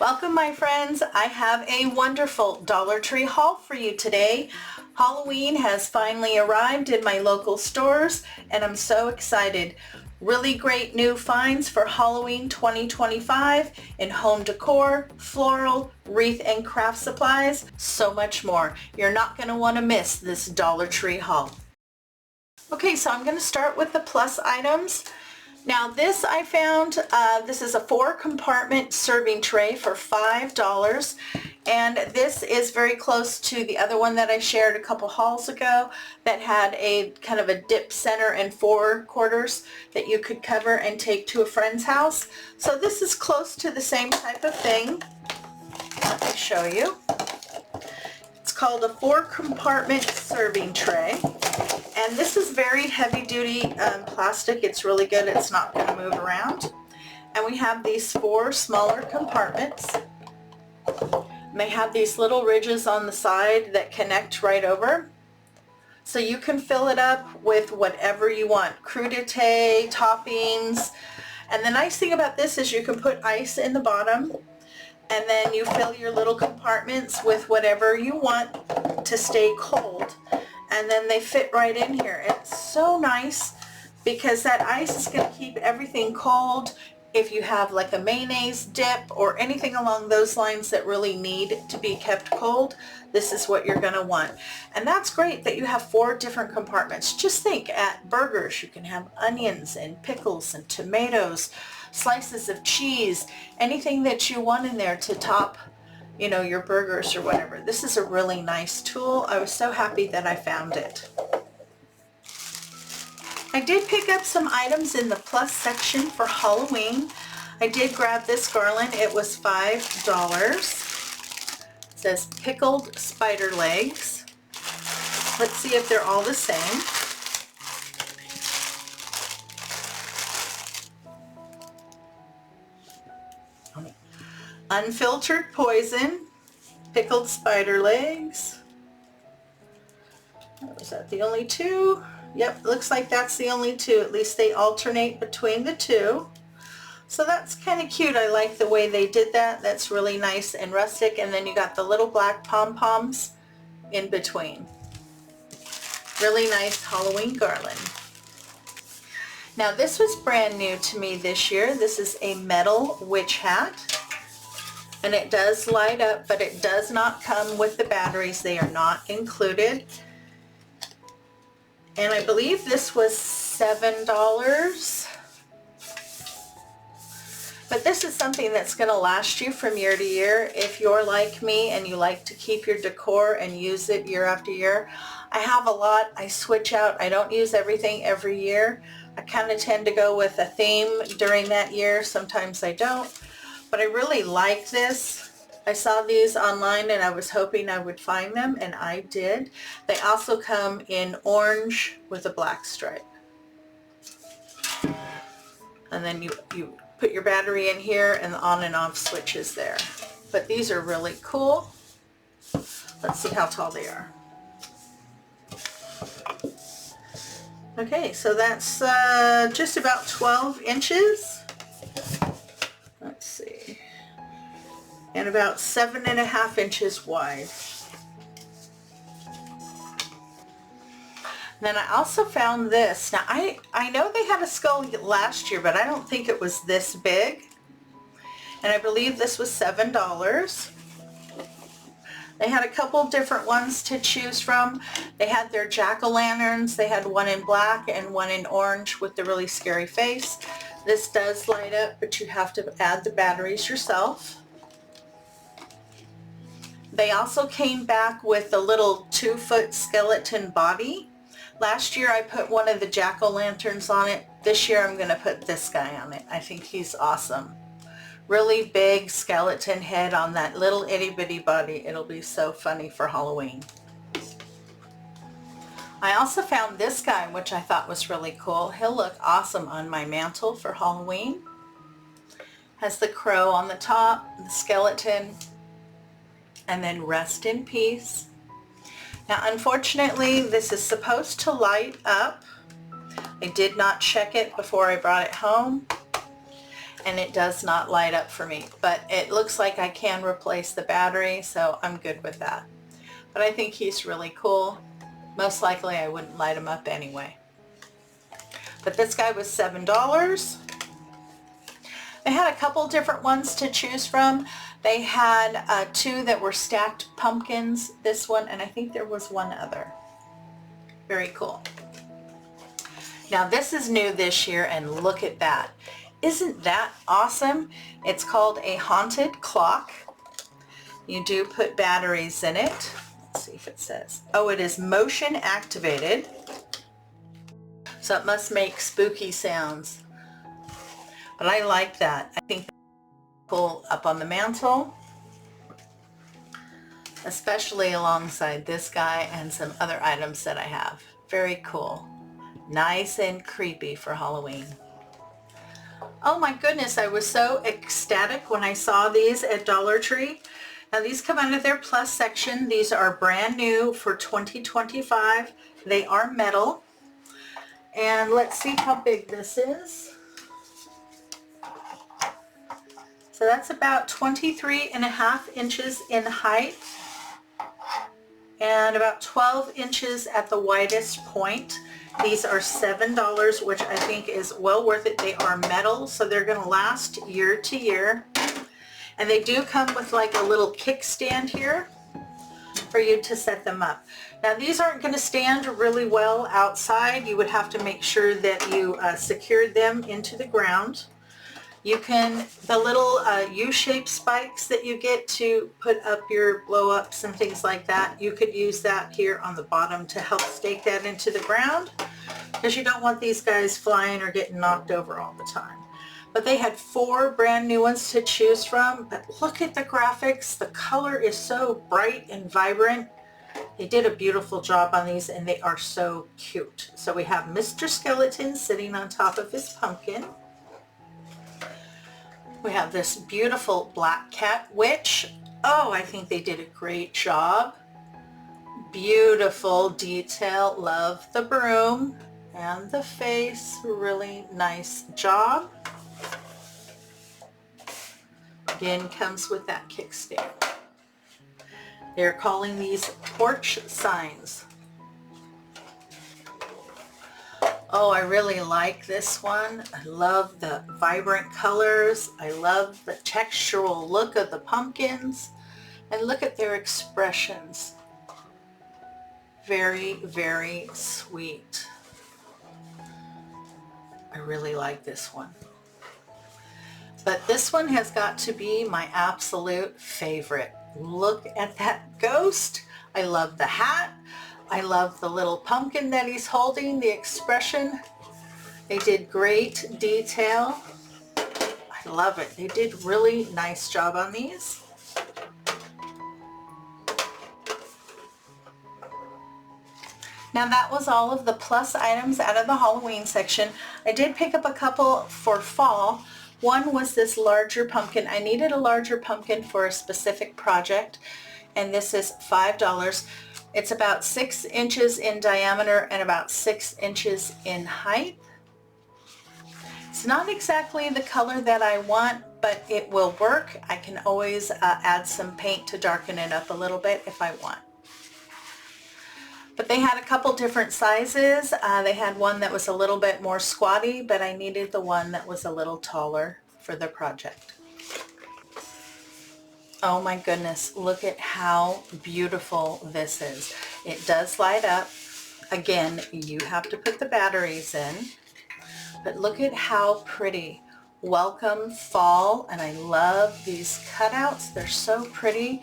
Welcome my friends. I have a wonderful Dollar Tree haul for you today. Halloween has finally arrived in my local stores and I'm so excited. Really great new finds for Halloween 2025 in home decor, floral, wreath and craft supplies, so much more. You're not going to want to miss this Dollar Tree haul. Okay, so I'm going to start with the plus items. Now this I found, this is a 4-compartment serving tray for $5, and this is very close to the other one that I shared a couple hauls ago that had a kind of a dip center and 4 quarters that you could cover and take to a friend's house. So this is close to the same type of thing. Let me show you. It's called a 4-compartment serving tray. And this is very heavy duty plastic. It's really good. It's not going to move around. And we have these 4 smaller compartments. And they have these little ridges on the side that connect right over. So you can fill it up with whatever you want. Crudité, toppings. And the nice thing about this is you can put ice in the bottom. And then you fill your little compartments with whatever you want to stay cold. And then they fit right in here. It's so nice because that ice is going to keep everything cold. If you have like a mayonnaise dip or anything along those lines that really need to be kept cold, this is what you're going to want. And that's great that you have 4 different compartments. Just think, at burgers you can have onions and pickles and tomatoes, slices of cheese, anything that you want in there to top, you know, your burgers or whatever. This is a really nice tool. I was so happy that I found it. I did pick up some items in the plus section for Halloween. I did grab this garland. It was $5. It says pickled spider legs. Let's see if they're all the same. Unfiltered poison, pickled spider legs. Was that the only 2? Yep, looks like that's the only 2. At least they alternate between the 2. So that's kind of cute. I like the way they did that. That's really nice and rustic. And then you got the little black pom-poms in between. Really nice Halloween garland. Now this was brand new to me this year. This is a metal witch hat. And it does light up, but it does not come with the batteries. They are not included. And I believe this was $7. But this is something that's going to last you from year to year. If you're like me and you like to keep your decor and use it year after year. I have a lot. I switch out. I don't use everything every year. I kind of tend to go with a theme during that year. Sometimes I don't. But I really like this. I saw these online and I was hoping I would find them, and I did. They also come in orange with a black stripe. And then you put your battery in here and the on and off switch is there. But these are really cool. Let's see how tall they are. Okay, so that's just about 12 inches. Let's see, and about 7.5 inches wide. Then I also found this. Now I know they had a skull last year, but I don't think it was this big. And I believe this was $7. They had a couple different ones to choose from. They had their jack-o'-lanterns. They had one in black and one in orange with the really scary face. This does light up, but you have to add the batteries yourself. They also came back with a little 2-foot skeleton body. Last year I put one of the jack-o'-lanterns on it. This year I'm going to put this guy on it. I think he's awesome. Really big skeleton head on that little itty-bitty body. It'll be so funny for Halloween. I also found this guy, which I thought was really cool. He'll look awesome on my mantle for Halloween. Has the crow on the top, the skeleton, and then rest in peace. Now unfortunately this is supposed to light up. I did not check it before I brought it home. and it does not light up for me, but it looks like I can replace the battery, so I'm good with that. But I think he's really cool. Most likely I wouldn't light him up anyway. But this guy was $7. They had a couple different ones to choose from. They had two that were stacked pumpkins, this one, and I think there was one other. Very cool. Now this is new this year, and look at that. Isn't that awesome? It's called a haunted clock. You do put batteries in it. Let's see if it says. Oh, it is motion activated. So it must make spooky sounds. But I like that. I think that's cool up on the mantle, especially alongside this guy and some other items that I have. Very cool. Nice and creepy for Halloween. Oh my goodness, I was so ecstatic when I saw these at Dollar Tree. Now these come out of their plus section. These are brand new for 2025. They are metal. And let's see how big this is. So that's about 23.5 inches in height and about 12 inches at the widest point. These are $7, which I think is well worth it. They are metal, so they're going to last year to year. And they do come with like a little kickstand here for you to set them up. Now these aren't going to stand really well outside. You would have to make sure that you secured them into the ground. You can, the little U-shaped spikes that you get to put up your blow-ups and things like that, you could use that here on the bottom to help stake that into the ground, because you don't want these guys flying or getting knocked over all the time. But they had 4 brand new ones to choose from. But look at the graphics. The color is so bright and vibrant. They did a beautiful job on these, and they are so cute. So we have Mr. Skeleton sitting on top of his pumpkin. We have this beautiful black cat witch. Oh, I think they did a great job. Beautiful detail. Love the broom and the face. Really nice job. Again, comes with that kickstand. They're calling these porch signs. Oh, I really like this one. I love the vibrant colors. I love the textural look of the pumpkins. And look at their expressions. Very, very sweet. I really like this one. But this one has got to be my absolute favorite. Look at that ghost. I love the hat. I love the little pumpkin that he's holding, the expression. They did great detail. I love it. They did really nice job on these. Now that was all of the plus items out of the Halloween section. I did pick up a couple for fall. One was this larger pumpkin. I needed a larger pumpkin for a specific project, and this is $5. It's about 6 inches in diameter and about 6 inches in height. It's not exactly the color that I want, but it will work. I can always add some paint to darken it up a little bit if I want. But they had a couple different sizes. They had one that was a little bit more squatty, but I needed the one that was a little taller for the project. Oh my goodness, look at how beautiful this is. It does light up. Again, you have to put the batteries in, but look at how pretty. Welcome fall, and I love these cutouts. They're so pretty.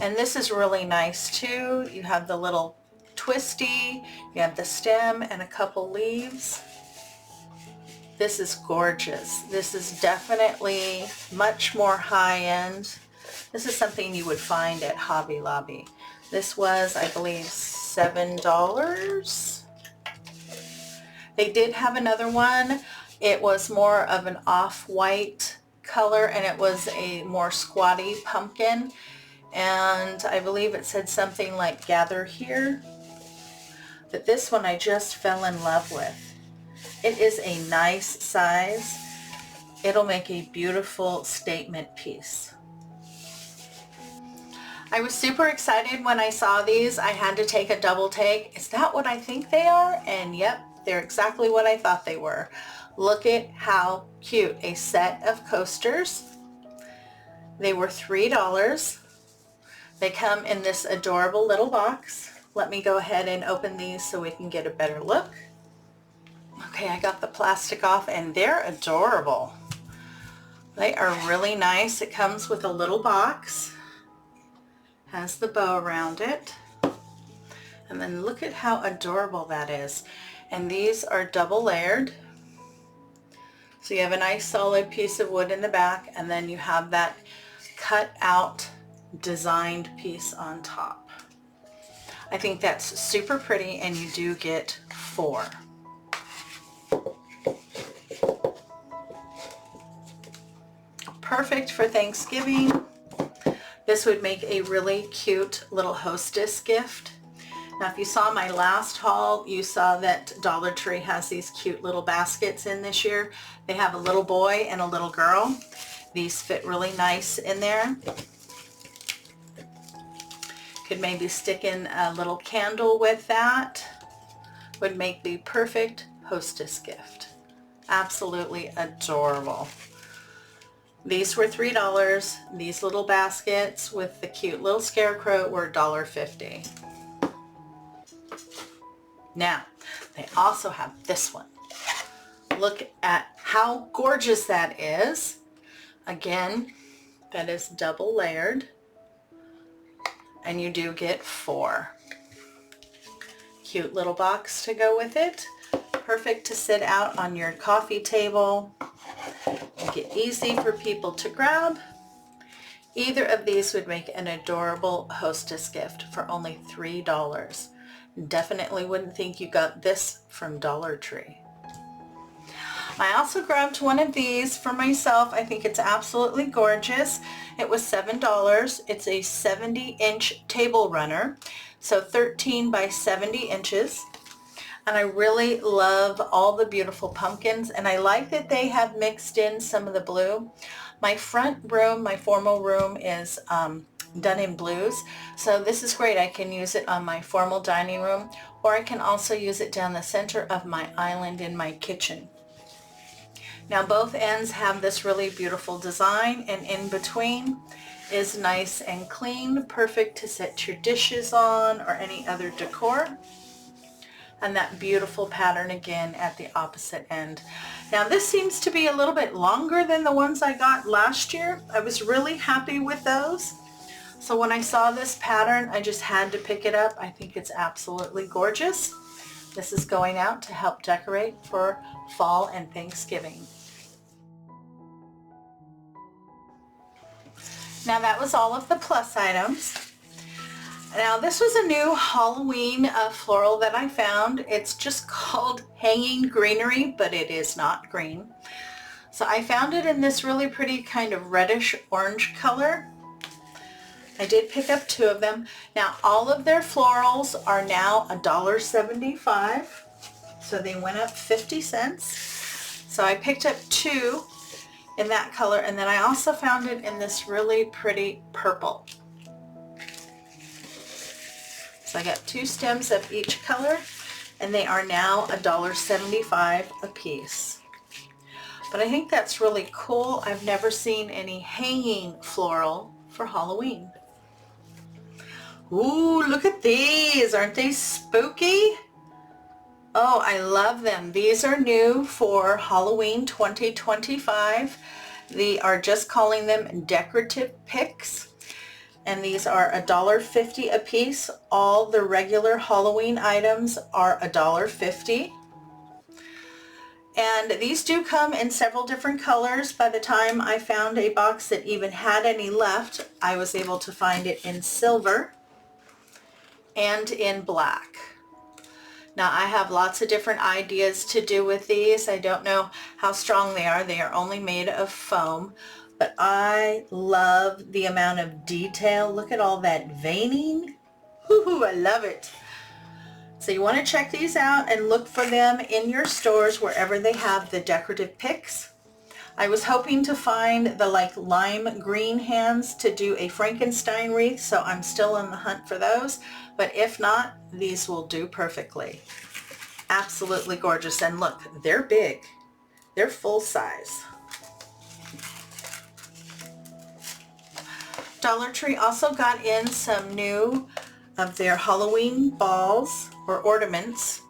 And this is really nice too. You have the little twisty, you have the stem and a couple leaves. This is gorgeous. This is definitely much more high-end. This is something you would find at Hobby Lobby. This was, I believe, $7. They did have another one. It was more of an off-white color, and it was a more squatty pumpkin. And I believe it said something like "gather here." But this one I just fell in love with. It is a nice size. It'll make a beautiful statement piece. I was super excited when I saw these. I had to take a double take. Is that what I think they are? And yep, they're exactly what I thought they were. Look at how cute. A set of coasters. They were $3. They come in this adorable little box. Let me go ahead and open these so we can get a better look. Okay, I got the plastic off and they're adorable. They are really nice. It comes with a little box. Has the bow around it. And then look at how adorable that is. And these are double layered. So you have a nice solid piece of wood in the back, and then you have that cut out designed piece on top. I think that's super pretty, and you do get 4. Perfect for Thanksgiving. This would make a really cute little hostess gift. Now, if you saw my last haul, you saw that Dollar Tree has these cute little baskets in this year. They have a little boy and a little girl. These fit really nice in there. Could maybe stick in a little candle with that. Would make the perfect hostess gift. Absolutely adorable. These were $3. These little baskets with the cute little scarecrow were $1.50. Now, they also have this one. Look at how gorgeous that is. Again, that is double layered. And you do get 4. Cute little box to go with it. Perfect to sit out on your coffee table. Make it easy for people to grab. Either of these would make an adorable hostess gift for only $3. Definitely wouldn't think you got this from Dollar Tree. I also grabbed one of these for myself. I think it's absolutely gorgeous. It was $7. It's a 70-inch table runner, so 13 by 70 inches. And I really love all the beautiful pumpkins, and I like that they have mixed in some of the blue. My front room, my formal room, is done in blues, so this is great. I can use it on my formal dining room, or I can also use it down the center of my island in my kitchen. Now both ends have this really beautiful design, and in between is nice and clean, perfect to set your dishes on or any other decor. And that beautiful pattern again at the opposite end. Now this seems to be a little bit longer than the ones I got last year. I was really happy with those. So when I saw this pattern, I just had to pick it up. I think it's absolutely gorgeous. This is going out to help decorate for fall and Thanksgiving. Now that was all of the plus items. Now this was a new Halloween floral that I found. It's just called Hanging Greenery, but it is not green. So I found it in this really pretty kind of reddish orange color. I did pick up 2 of them. Now all of their florals are now $1.75. So they went up 50 cents. So I picked up 2 in that color, and then I also found it in this really pretty purple. So I got 2 stems of each color, and they are now $1.75 a piece. But I think that's really cool. I've never seen any hanging floral for Halloween. Ooh, look at these. Aren't they spooky? Oh, I love them. These are new for Halloween 2025. They are just calling them Decorative Picks. And these are $1.50 a piece. All the regular Halloween items are $1.50. And these do come in several different colors. By the time I found a box that even had any left, I was able to find it in silver and in black. Now I have lots of different ideas to do with these. I don't know how strong they are. They are only made of foam. But I love the amount of detail. Look at all that veining. Woohoo, I love it. So you want to check these out and look for them in your stores wherever they have the Decorative Picks. I was hoping to find the like lime green hands to do a Frankenstein wreath, so I'm still on the hunt for those, but if not, these will do perfectly. Absolutely gorgeous. And look, they're big. They're full size. Dollar Tree also got in some new of their Halloween balls or ornaments.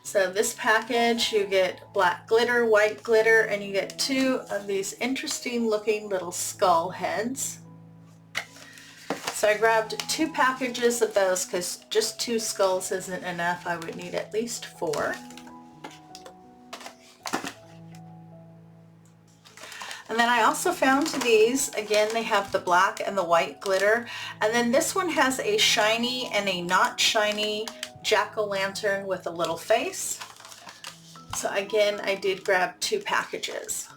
So this package, you get black glitter, white glitter, and you get 2 of these interesting looking little skull heads. So I grabbed 2 packages of those because just 2 skulls isn't enough. I would need at least 4. And then I also found these. Again, they have the black and the white glitter. And then this one has a shiny and a not shiny jack-o'-lantern with a little face. So again, I did grab 2 packages.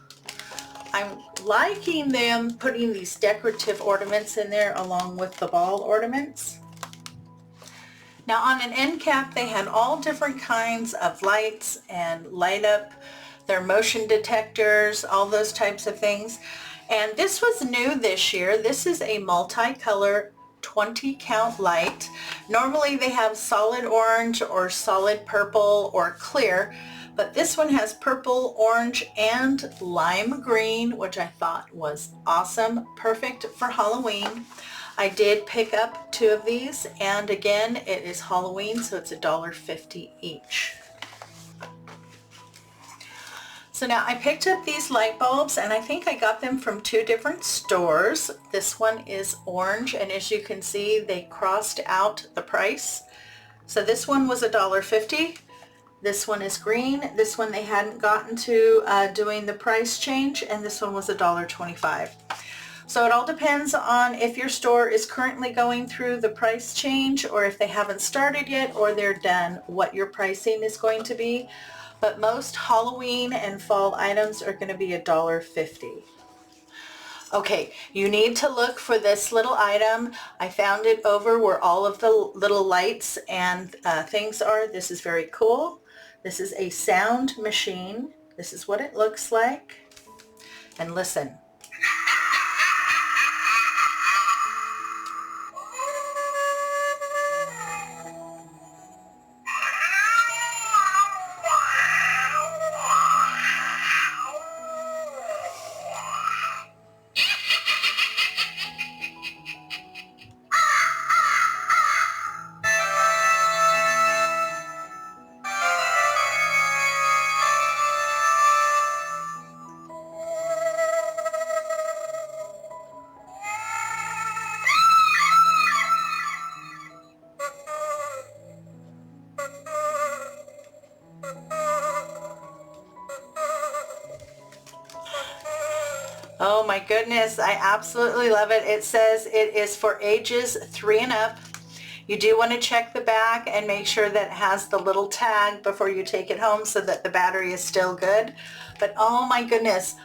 I'm liking them putting these decorative ornaments in there along with the ball ornaments. Now on an end cap, they had all different kinds of lights and light up their motion detectors, all those types of things. And this was new this year. This is a multicolor 20 count light. Normally they have solid orange or solid purple or clear, but this one has purple, orange, and lime green, which I thought was awesome. Perfect for Halloween. I did pick up 2 of these, and again, it is Halloween, so it's $1.50 each. So now I picked up these light bulbs, and I think I got them from 2 different stores. This one is orange, and as you can see, they crossed out the price. So this one was $1.50. This one is green. This one they hadn't gotten to doing the price change, and this one was $1.25. So it all depends on if your store is currently going through the price change, or if they haven't started yet, or they're done, what your pricing is going to be. But most Halloween and fall items are going to be $1.50. Okay, you need to look for this little item. I found it over where all of the little lights and things are. This is very cool. This is a sound machine. This is what it looks like. And listen. Oh my goodness, I absolutely love it. It says it is for ages 3 and up. You do want to check the back and make sure that it has the little tag before you take it home so that the battery is still good. But oh my goodness,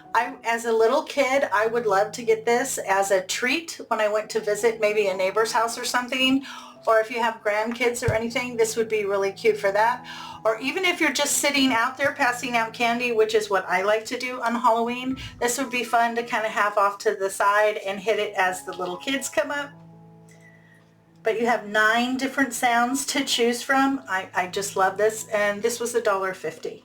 as a little kid, I would love to get this as a treat when I went to visit maybe a neighbor's house or something. Or if you have grandkids or anything, this would be really cute for that. Or even if you're just sitting out there passing out candy, which is what I like to do on Halloween, this would be fun to kind of have off to the side and hit it as the little kids come up. But you have 9 different sounds to choose from. I just love this, and this was $1.50.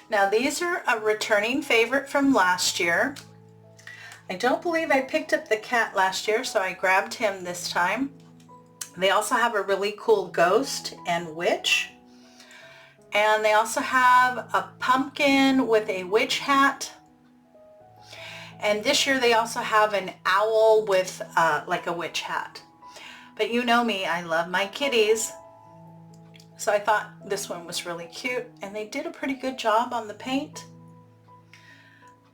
Now these are a returning favorite from last year. I don't believe I picked up the cat last year, so I grabbed him this time. They also have a really cool ghost and witch. And they also have a pumpkin with a witch hat. And this year they also have an owl with like a witch hat. But you know me, I love my kitties. So I thought this one was really cute, and they did a pretty good job on the paint.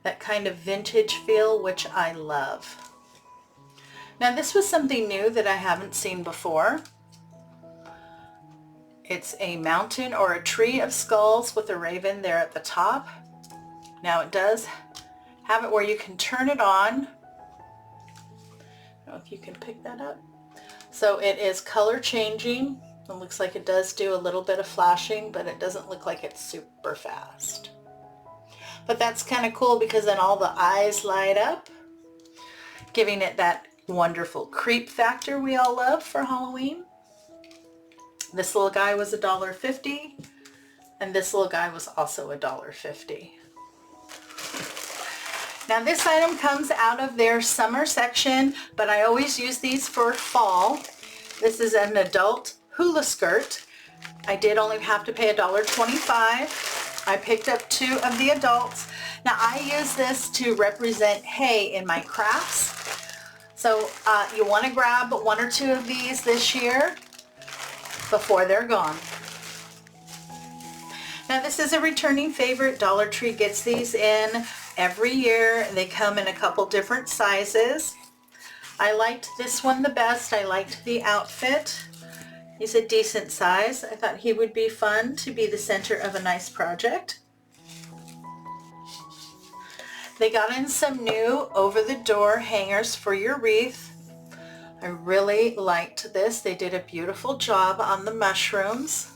That kind of vintage feel, which I love. Now this was something new that I haven't seen before. It's a mountain or a tree of skulls with a raven there at the top. Now it does have it where you can turn it on. I don't know if you can pick that up. So it is color changing. It looks like it does do a little bit of flashing, but it doesn't look like it's super fast. But that's kind of cool because then all the eyes light up, giving it that wonderful creep factor we all love for Halloween. This little guy was $1.50, and this little guy was also $1.50. Now this item comes out of their summer section, but I always use these for fall. This is an adult hula skirt. I did only have to pay $1.25. I picked up 2 of the adults. Now I use this to represent hay in my crafts. So you want to grab 1 or 2 of these this year before they're gone. Now this is a returning favorite. Dollar Tree gets these in every year. They come in a couple different sizes. I liked this one the best. I liked the outfit. He's a decent size. I thought he would be fun to be the center of a nice project. They got in some new over-the-door hangers for your wreath. I really liked this. They did a beautiful job on the mushrooms.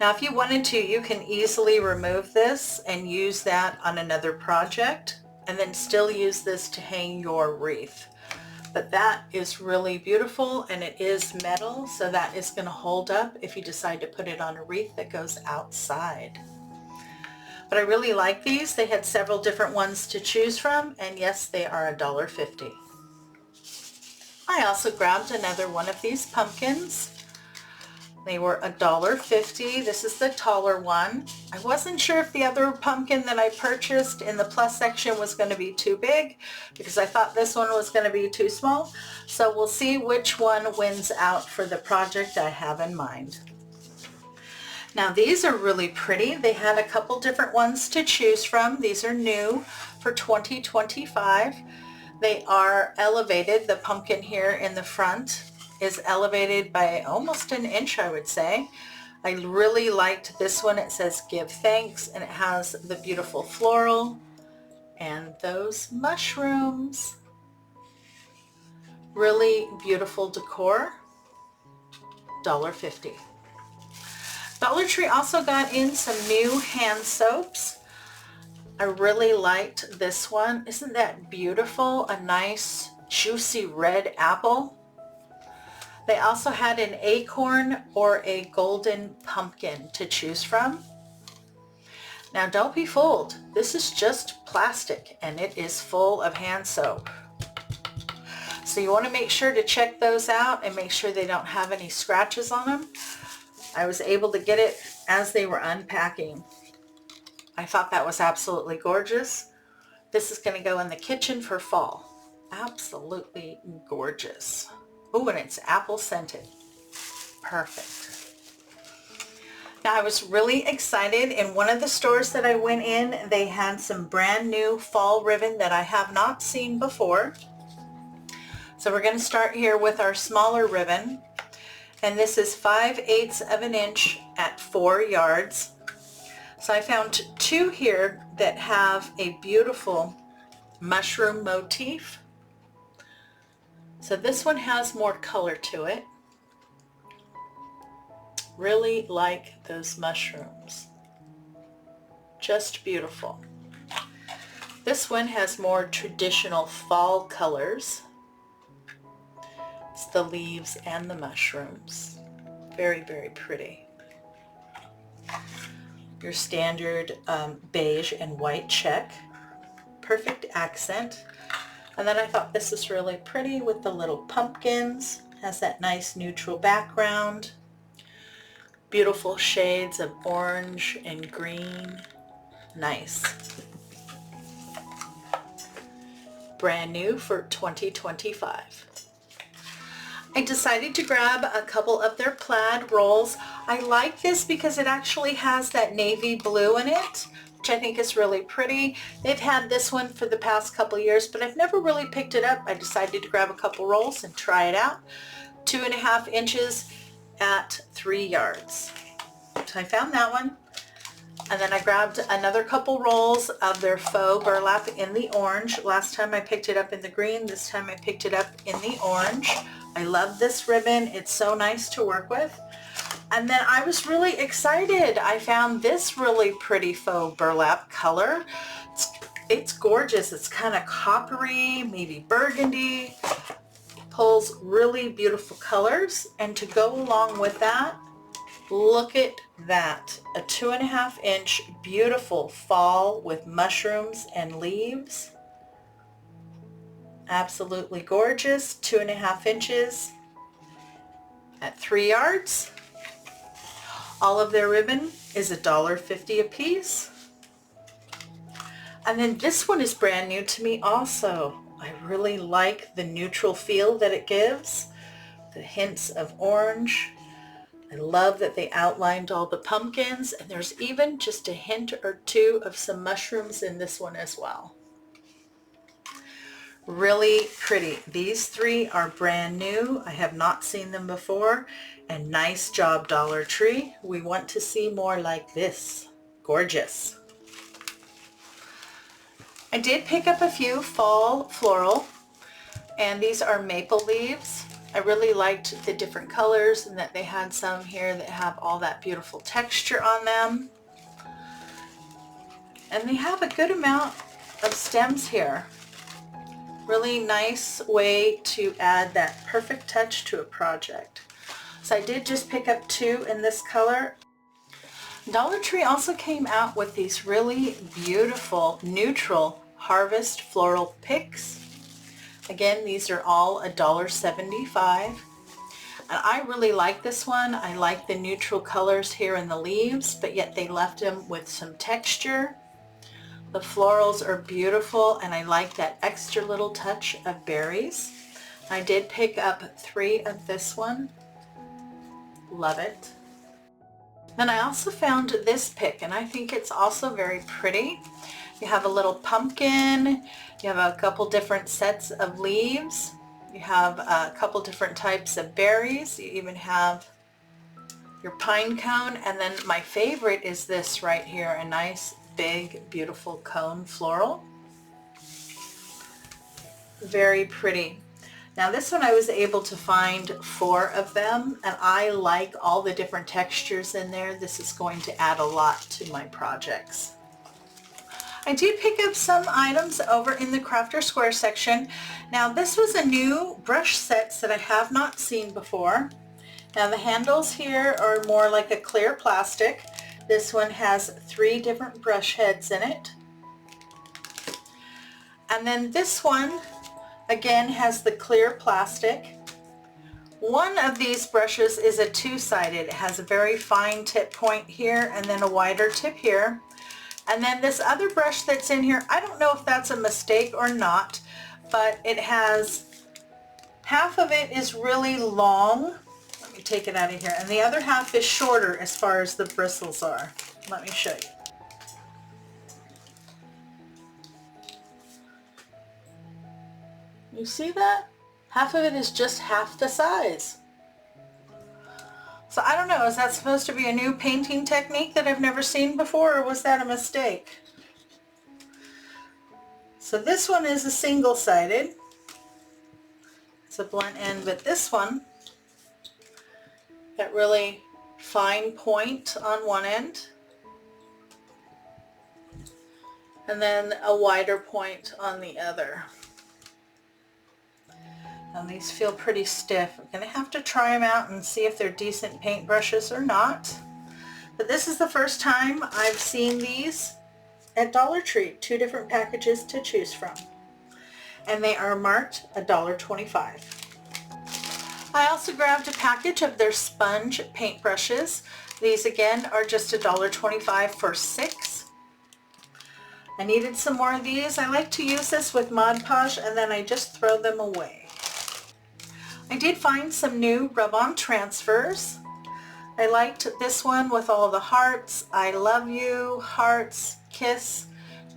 Now if you wanted to, you can easily remove this and use that on another project, and then still use this to hang your wreath. But that is really beautiful, and it is metal, so that is going to hold up if you decide to put it on a wreath that goes outside. But I really like these. They had several different ones to choose from, and yes, they are $1.50. I also grabbed another one of these pumpkins. They were $1.50. This is the taller one. I wasn't sure if the other pumpkin that I purchased in the plus section was going to be too big, because I thought this one was going to be too small. So we'll see which one wins out for the project I have in mind. Now these are really pretty. They had a couple different ones to choose from. These are new for 2025. They are elevated. The pumpkin here in the front is elevated by almost an inch, I would say. I really liked this one. It says give thanks, and it has the beautiful floral and those mushrooms. Really beautiful decor. $1.50. Dollar Tree also got in some new hand soaps. I really liked this one. Isn't that beautiful? A nice juicy red apple. They also had an acorn or a golden pumpkin to choose from. Now don't be fooled. This is just plastic, and it is full of hand soap. So you want to make sure to check those out and make sure they don't have any scratches on them. I was able to get it as they were unpacking. I thought that was absolutely gorgeous. This is going to go in the kitchen for fall. Absolutely gorgeous. Oh, and it's apple scented. Perfect. Now I was really excited. In one of the stores that I went in, they had some brand new fall ribbon that I have not seen before. So we're going to start here with our smaller ribbon. And this is 5/8 of an inch at 4 yards. So I found 2 here that have a beautiful mushroom motif. So this one has more color to it. Really like those mushrooms. Just beautiful. This one has more traditional fall colors. It's the leaves and the mushrooms. Very, very pretty. Your standard beige and white check. Perfect accent. And then I thought this is really pretty with the little pumpkins. Has that nice neutral background. Beautiful shades of orange and green. Nice. Brand new for 2025. I decided to grab a couple of their plaid rolls. I like this because it actually has that navy blue in it, which I think is really pretty. They've had this one for the past couple years, but I've never really picked it up. I decided to grab a couple rolls and try it out. 2.5 inches at 3 yards. So I found that one. And then I grabbed another couple rolls of their faux burlap in the orange. Last time I picked it up in the green. This time I picked it up in the orange. I love this ribbon. It's so nice to work with. And then I was really excited. I found this really pretty faux burlap color. It's gorgeous. It's kind of coppery, maybe burgundy. Pulls really beautiful colors. And to go along with that, look at that. A 2.5 inch beautiful fall with mushrooms and leaves. Absolutely gorgeous. 2.5 inches at 3 yards. All of their ribbon is $1.50 a piece. And then this one is brand new to me also. I really like the neutral feel that it gives. The hints of orange. I love that they outlined all the pumpkins, and there's even just a hint or two of some mushrooms in this one as well. Really pretty. These 3 are brand new. I have not seen them before, and nice job, Dollar Tree. We want to see more like this. Gorgeous. I did pick up a few fall floral, and these are maple leaves. I really liked the different colors and that they had some here that have all that beautiful texture on them. And they have a good amount of stems here. Really nice way to add that perfect touch to a project. So I did just pick up 2 in this color. Dollar Tree also came out with these really beautiful neutral harvest floral picks. Again, these are all $1.75. And I really like this one. I like the neutral colors here in the leaves, but yet they left them with some texture. The florals are beautiful, and I like that extra little touch of berries. I did pick up 3 of this one. Love it. Then I also found this pick, and I think it's also very pretty. You have a little pumpkin. You have a couple different sets of leaves. You have a couple different types of berries. You even have your pine cone. And then my favorite is this right here, a nice big beautiful cone floral. Very pretty. Now this one I was able to find 4 of them, and I like all the different textures in there. This is going to add a lot to my projects. I did pick up some items over in the Crafter Square section. Now this was a new brush sets that I have not seen before. Now the handles here are more like a clear plastic. This one has 3 different brush heads in it. And then this one again has the clear plastic. One of these brushes is a 2-sided. It has a very fine tip point here and then a wider tip here. And then this other brush that's in here, I don't know if that's a mistake or not, but it has, half of it is really long. Let me take it out of here. And the other half is shorter as far as the bristles are. Let me show you. You see that? Half of it is just half the size. So I don't know, is that supposed to be a new painting technique that I've never seen before, or was that a mistake? So this one is a single-sided. It's a blunt end, but this one, that really fine point on one end, and then a wider point on the other. And these feel pretty stiff. I'm going to have to try them out and see if they're decent paint brushes or not. But this is the first time I've seen these at Dollar Tree. 2 different packages to choose from. And they are marked $1.25. I also grabbed a package of their sponge paint brushes. These again are just $1.25 for 6. I needed some more of these. I like to use this with Mod Podge and then I just throw them away. I did find some new Rubon Transfers. I liked this one with all the hearts, I love you, hearts, kiss.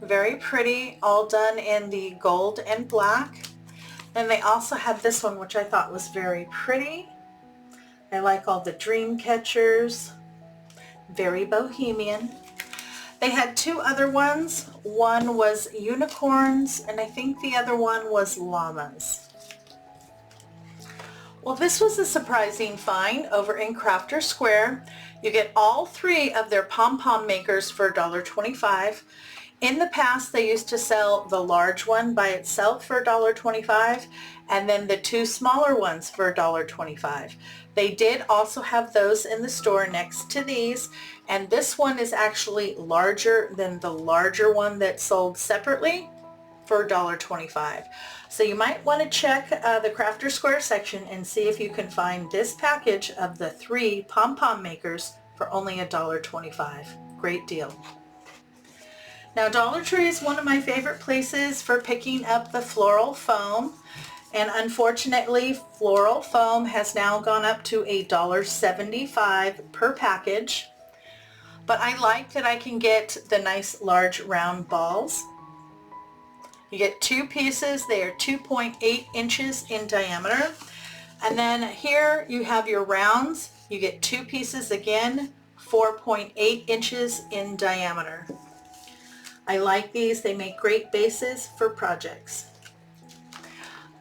Very pretty, all done in the gold and black. And they also had this one which I thought was very pretty. I like all the dream catchers. Very bohemian. They had 2 other ones. One was unicorns and I think the other one was llamas. Well, this was a surprising find over in Crafter Square. You get all three of their Pom Pom Makers for $1.25. In the past, they used to sell the large one by itself for $1.25 and then the two smaller ones for $1.25. They did also have those in the store next to these, and this one is actually larger than the larger one that sold separately for $1.25. So you might want to check the Crafter Square section and see if you can find this package of the three Pom Pom Makers for only $1.25. Great deal. Now, Dollar Tree is one of my favorite places for picking up the floral foam, and unfortunately floral foam has now gone up to $1.75 per package, but I like that I can get the nice large round balls. You get two pieces. They are 2.8 inches in diameter, and then here you have your rounds. You get two pieces again, 4.8 inches in diameter. I like these. They make great bases for projects.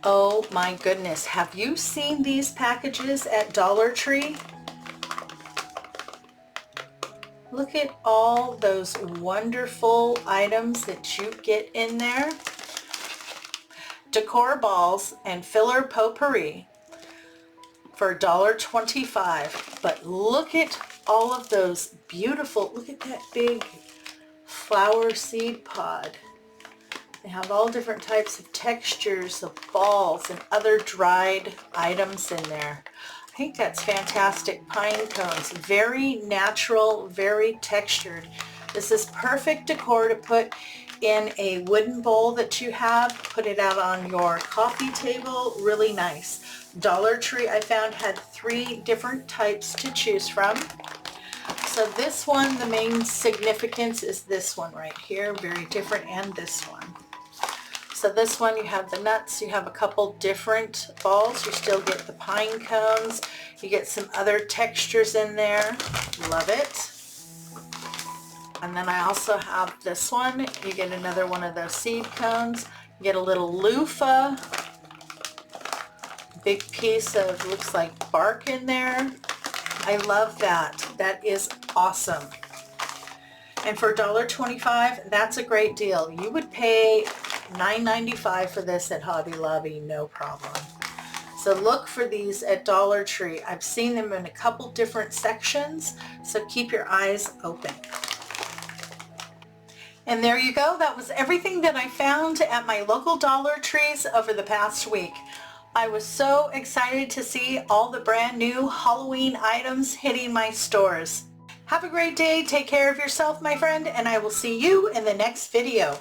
Oh my goodness, have you seen these packages at Dollar Tree? Look at all those wonderful items that you get in there. Decor balls and filler potpourri for $1.25. But look at all of those beautiful, look at that big flower seed pod. They have all different types of textures of balls and other dried items in there. I think that's fantastic. Pine cones, very natural, very textured. This is perfect decor to put in a wooden bowl that you have. Put it out on your coffee table, really nice. Dollar Tree, I found, had three different types to choose from. So this one, the main significance is this one right here, very different, and this one. So this one, you have the nuts, you have a couple different balls, you still get the pine cones, you get some other textures in there, love it. And then I also have this one, you get another one of those seed cones, you get a little loofah, big piece of, looks like bark in there. I love that. That is awesome. And for $1.25, that's a great deal. You would pay $9.95 for this at Hobby Lobby, no problem. So look for these at Dollar Tree. I've seen them in a couple different sections, so keep your eyes open. And there you go. That was everything that I found at my local Dollar Trees over the past week. I was so excited to see all the brand new Halloween items hitting my stores. Have a great day. Take care of yourself, my friend, and I will see you in the next video.